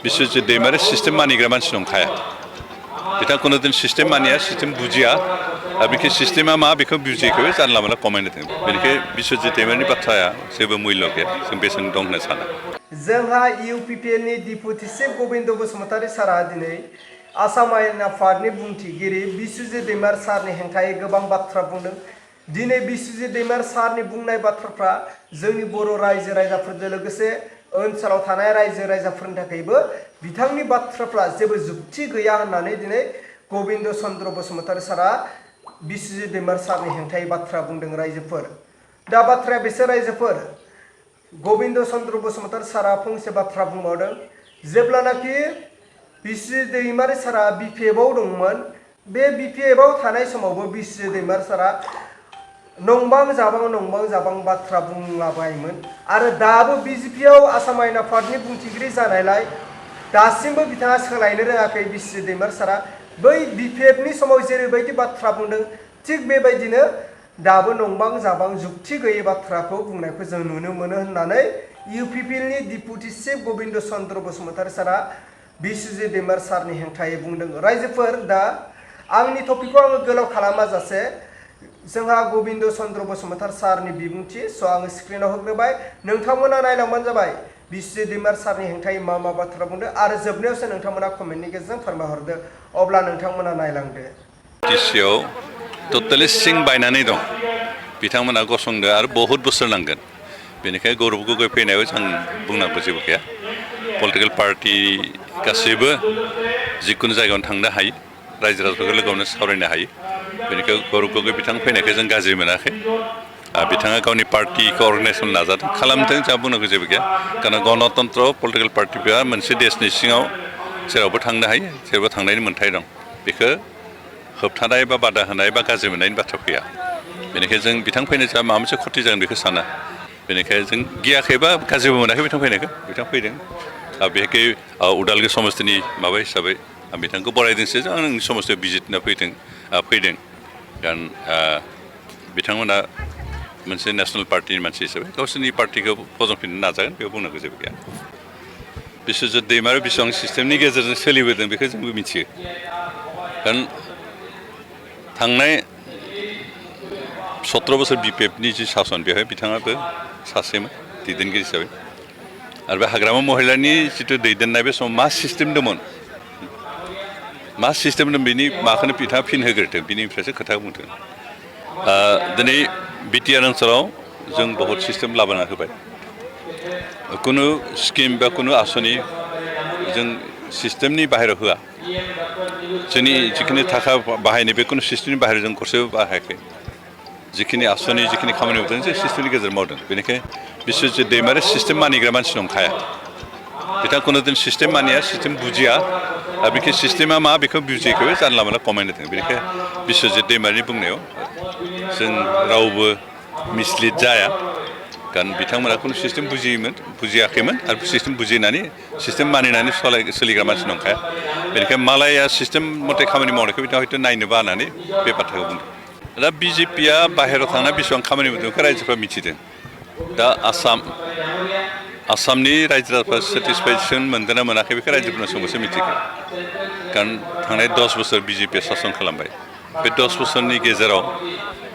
Biswajit Daimary system मानिग्रा मानसि नंखाया बिथाङा कोनो दिन system मानिया system बुजिया बेखौ systema मा बेखौ बुजियैखौ जानला मोनला कमेन्ट होदों बेनिखायनो Biswajit Daimaryनि बाथ्राया जेबो मुल्य गैया जों बेसेन दं होनना साना जोंहा UPPL नि डिपुटि चिफ गोबिंद बसुमतारी सारा दिनै आसाम आयेन आफादनि बुंथिगिरि बिस्वजित दैमारी सारनि हेंथायै गोबां बाथ्रा बुंदों दिनै बिस्वजित दैमारी सारनि बुंनाय बाथ्राफ्रा जोंनि बर' रायजो राजाफोरजों लोगोसे ओनसोलाव थानाय रायजो राजाफोरनि थाखायबो बिथांनि बाथ्राफ्रा जेबो जुक्ति गैया होननानै दिनै गोबिंद चन्द्र बसुमतारी सारा बिस्वजित दैमारी सारनि हेंथायै बाथ्रा बुंदों रायजोफोर दा बाथ्राया बिसोर रायजोफोर गोबिंद चन्द्र बसुमतारी सारा फंसे बाथ्रा बुंबावदों जेब्लानाखि बिस्वजित दैमारी सारा BPFआव दंमोन बे BPFआव थानाय समावबो बिस्वजित दैमारी सारा नंबां जाबां बाथ्रा बुंलाबायोमोन आरो दाबो BJPआव आसाम आयेन आफादनि बुंथिगिरि जानायलाय दासिमबो बिथाङा सोलायनो रोङाखै बिस्वजित दैमारी सारा बै BPFनि समाव जेरैबायदि बाथ्रा बुंदों थिग बेबायदिनो दाबो नंबां जाबां जुक्ति गैयै बाथ्राखौ बुंनायखौ जों नुनो मोनो होननानै UPPL नि डिपुटि चिफ गोबिंद चन्द्र बसुमतारी सारा बिस्वजित दैमारी सारनि हेंथायै बुंदों रायजोफोर दा आंनि टपिकखौ आङो गोलाव खालामाजासे जोंहा गोबिंद चन्द्र बसुमतारी सारनि बिबुंथि आङो स्क्रिनाव होग्रोबाय नोंथांमोना नायलांबानो जाबाय बिस्वजित दैमारी सारनि हेंथायै मा बाथ्रा बुंदों आरो जोबनायावसो नोंथांमोना कमेन्टनि गेजेरजों फोरमायहरदो अब्ला नोंथांमोना नायलांदो टिसिआव टटेलि सिं बायनानै दं बिथांमोना गसंदो आरो बहुत बोसोर नांगोन बेनिखायनो गौरब गगৈ फैनायाव जों बुंनांगौ जेबो गैया पलिटिकेल पार्टि गासैबो जिखुनु जायगायावनो थांनो हायो रायजो राजाफोरखौ लोगोआवनो सावरायनो हायो बेनिखायनो गौरब गगৈ बिथां फैनायखौ जों गाज्रि मोनाखै बिथाङा गावनि पार्टिखौ अर्गानाइजेसन नाजादों खालामदों जोंहा बुंनांगौ जेबो गैया कारण गणतन्त्र पलिटिकेल पार्टिफोरा मोनसे देशनि सिङाव जेरावबो थांनो हायो जेरावबो थांनायनि मोन्थाय दं बेखौ होबथानाय बा बादा होनाय बा गाज्रि मोननायनि बाथ्रा फैया बेनिखायनो जों बिथां फैनाय जा माबा मोनसे खति जागोन बेखौ साना बेनिखायनो जों गियाखैबा गाज्रिबो मोनाखै बिथां फैनायखौ बिथां फैदों बेहाय उदालगुरि समस्तिनि माबा हिसाबै आं बिथांखौ बरायदोंसो आं नोंनि समस्तियाव भिजिट होना फैदों कारण बिथांमोना मोनसे नेसनेल पार्टिनि मानसि हिसाबै गावसोरनि पार्टिखौ फजंफिननो नाजागोन बेयाव बुंनांगौ जेबो गैया बिस्वजित दैमारी बेसेबां सिस्टेमनि गेजेरजों सोलिबोदों बेखौ जोंबो मिथियो कारण थांनाय 17 बोसोर BPFनि जि सासन बेवहाय बिथाङाबो सासेमोन दैदेनगिरि हिसाबै आरो बे हाग्रामा महिलानि जिथु दैदेननाय बे समाव मा सिस्टेम दंमोन बेनि माखौनो बिथाङा फिन होग्रोदों बिनिफ्रायसो खोथा बुंदों दिनै BTR ओनसोलाव जों बहुत सिस्टेम लाबोना होबाय कुनु स्किम बा कुनु आसनि जों सिस्टेमनि बाहेरायाव होआ जोंनि जिखिनि थाखा बाहायनाय बे कुनु सिस्टेमनि बाहेरायाव जों गरसेबो बाहायाखै जिखिनि आसनि जिखिनि खामानि मावदों जों सिस्टेमनि गेजेरजों मावदों बेनिखायनो बिस्वजित दैमारी सिस्टेम मानिग्रा मानसि नंखाया बिथाङा कोनो दिन सिस्टेम मानिया सिस्टेम बुजिया बेखौ सिस्टेमा मा बेखौ बुजियैखौ जानला मोनला कमेन्ट होदों बेनिखायनो बिस्वजित दैमारीनि बुंनायाव जों रावबो मिसलिड जाया कारण बिथांमोना कुनु सिस्टेम बुजियाखैमोन आरो सिस्टेम बुजिनानै सिस्टेम मानिनानै सोलिग्रा मानसि नंखाया बेनिखायनो मालाया सिस्टेम मथे खामानि मावनायखौ बिथाङा हयथ' नायनो बानानै बे बाथ्राखौ बुंदों दा BJPआ बाहेरायाव थांना बेसेबां खामानि मावदों बेखौ रायजोफ्रा मिथिदों दा आसामनि रायजो राजाफ्रा सेटिसफेक्सन मोनदों ना मोनाखै बेखौ रायजोफोरनो सोंबासो मिथिगोन कारण थांनाय 10 बोसोर BJPआ सासन खालामबाय बे 10 बोसोरनि गेजेराव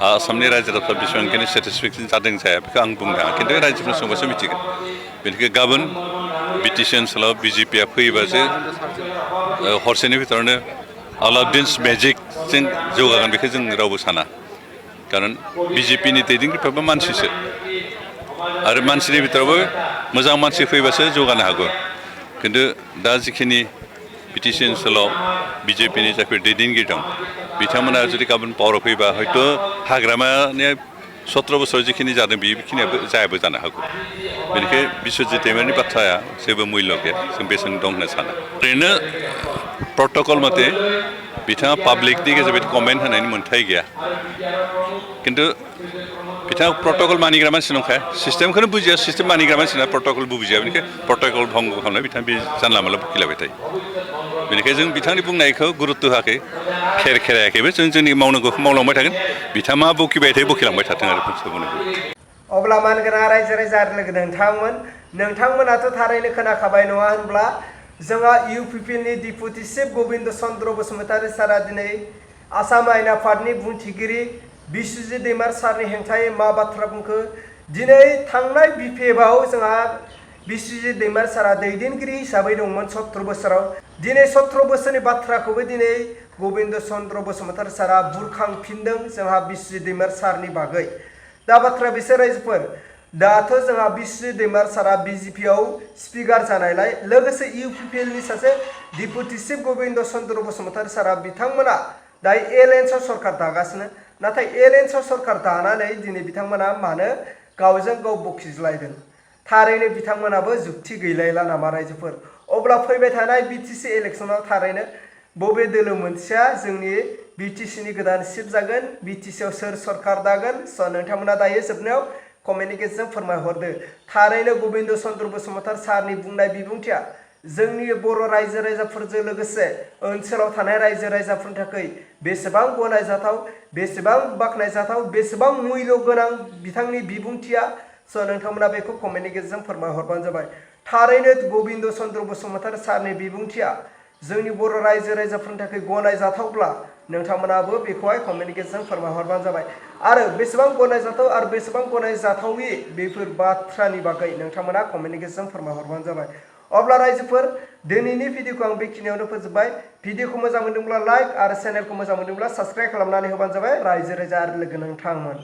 आसामनि रायजो राजाफ्रा बेसेबांखिनि सेटिसफेक्सन जादों जाया बेखौ आं बुंनो हाया खिन्थु रायजोफोरनो सोंबासो मिथिगोन बेनिखायनो गाबोन BTC ओनसोलाव BJPआ फैयोबासो हरसेनि भितरावनो अलाउद्दिन्स मेजिकजों जौगागोन बेखौ जों रावबो साना कारण BJPनि दैदेनगिरिफ्राबो मानसिसो आरो मानसिनि भितरावबो मोजां मानसि फैबासो जौगानो हागौ खिन्थु दा जिखिनि BTC ओनसोलाव BJPनि जायफोर दैदेनगिरि दं बिथांमोना जुदि गाबोन पावाराव फैबा हयथ' हाग्रामानि 17 बोसोराव जिखिनि जादों बेखिनियाबो जायाबो जानो हागौ बेनिखायनो बिस्वजित दैमारीनि बाथ्राया जेबो मुल्य गैया जों बेसेन दं होनना साना ओरैनो प्रट'कल मथे बिथाङा पाब्लिकनि गेजेराव कमेन्ट होनायनि मोन्थाय गैया खिन्थु बिथाङा प्रट'कल मानिग्रा मानसि नंखाया सिस्टेमखौनो बुजिया सिस्टेम मानिग्रा मानसिना प्रट'कलबो बुजिया बेनिखायनो प्रट'कल भंग खालामनाय बिथाङा बे जानला मोनला बखिलाबाय थायो बेनिखायनो जों बिथांनि बुंनायखौ गुरुत्व होआखै खेरायाखैबो जों जोंनि मावनांगौखौ मावलांबाय थागोन बिथाङा मा बखिबाय थायो बखिलांबाय थाथों आरो अब्ला मानगोनां रायजो राजा लोगो नोंथांमोनाथ' थारैनो खोनाखाबाय नङा होनब्ला जोंहा UPPL नि डिपुटि चिफ गोबिंद चन्द्र बसुमतारी सारा दिनै आसाम आयेन आफादनि बुंथिगिरि बिस्वजित दैमारी सारनि हेंथायै मा बाथ्रा बुंखो दिनै थांनाय BPF-आव जोंहा बिस्वजित दैमारी सारा दैदेनगिरि हिसाबै दंमोन 17 बोसोराव दिनै 17 बोसोरनि बाथ्राखौबो दिनै गोबिंद चन्द्र बसुमतारी सारा बुरखांफिनदों जोंहा बिस्वजित दैमारी सारनि बागै दा बाथ्रा बिसोर रायजोफोर दाथ' जोंहा बिस्वजित दैमारी सारा BJP-आव स्पिकार जानायलाय लोगोसे UPPL नि सासे डिपुटि चिफ गोबिंद चन्द्र बसुमतारी सारा बिथांमोना दायो एलायन्सआव सरकार दागासिनो नाथाय एलायन्सआव सरकार दानानै दिनै बिथांमोना मानो गावजों गाव बखिज्लायदों थारैनो बिथांमोनाबो जुक्ति गैलायला नामा रायजोफोर अब्ला फैबाय थानाय BTC इलेक्शनाव थारैनो बबे दोलो मोनसेया जोंनि BTC नि गोदान चिफ जागोन BTC-आव सोर सरकार दागोन स' नोंथांमोना दायो जोबनायाव कमेन्टनि गेजेरजों फोरमायहरदो थारैनो गोबिंद चन्द्र बसुमतारी सारनि बुंनाय बिबुंथिया जोंनि बर' रायजो राजाफोरजों लोगोसे ओनसोलाव थानाय रायजो राजाफोरनि थाखाय बेसेबां गनायजाथाव बेसेबां बाख्नायजाथाव बेसेबां मुल्य गोनां बिथांनि बिबुंथिया स' नोंथांमोना बेखौ कमेन्टनि गेजेरजों फोरमायहरबानो जाबाय थारैनो गोबिंद चन्द्र बसुमतारी सारनि बिबुंथिया जोंनि बर' रायजो राजाफोरनि थाखाय गनायजाथावब्ला नोंथांमोनाबो बेखौहाय कमेन्टनि गेजेरजों फोरमायहरबानो जाबाय आरो बेसेबां गनायजाथाव आरो बेसेबां गनायजाथावि बेफोर बाथ्रानि बागै नोंथांमोना कमेन्टनि गेजेरजों फोरमायहरबानो जाबाय अब्ला रायजोफोर दिनैनि भिडिअखौ आं बेखिनियावनो फोजोबबाय भिडिअखौ मोजां मोनदोंब्ला लाइक आरो चेनेलखौ मोजां मोनदोंब्ला साबस्क्राइब खालामनानै होबानो जाबाय रायजो राजा आरो लोगो नोंथांमोन।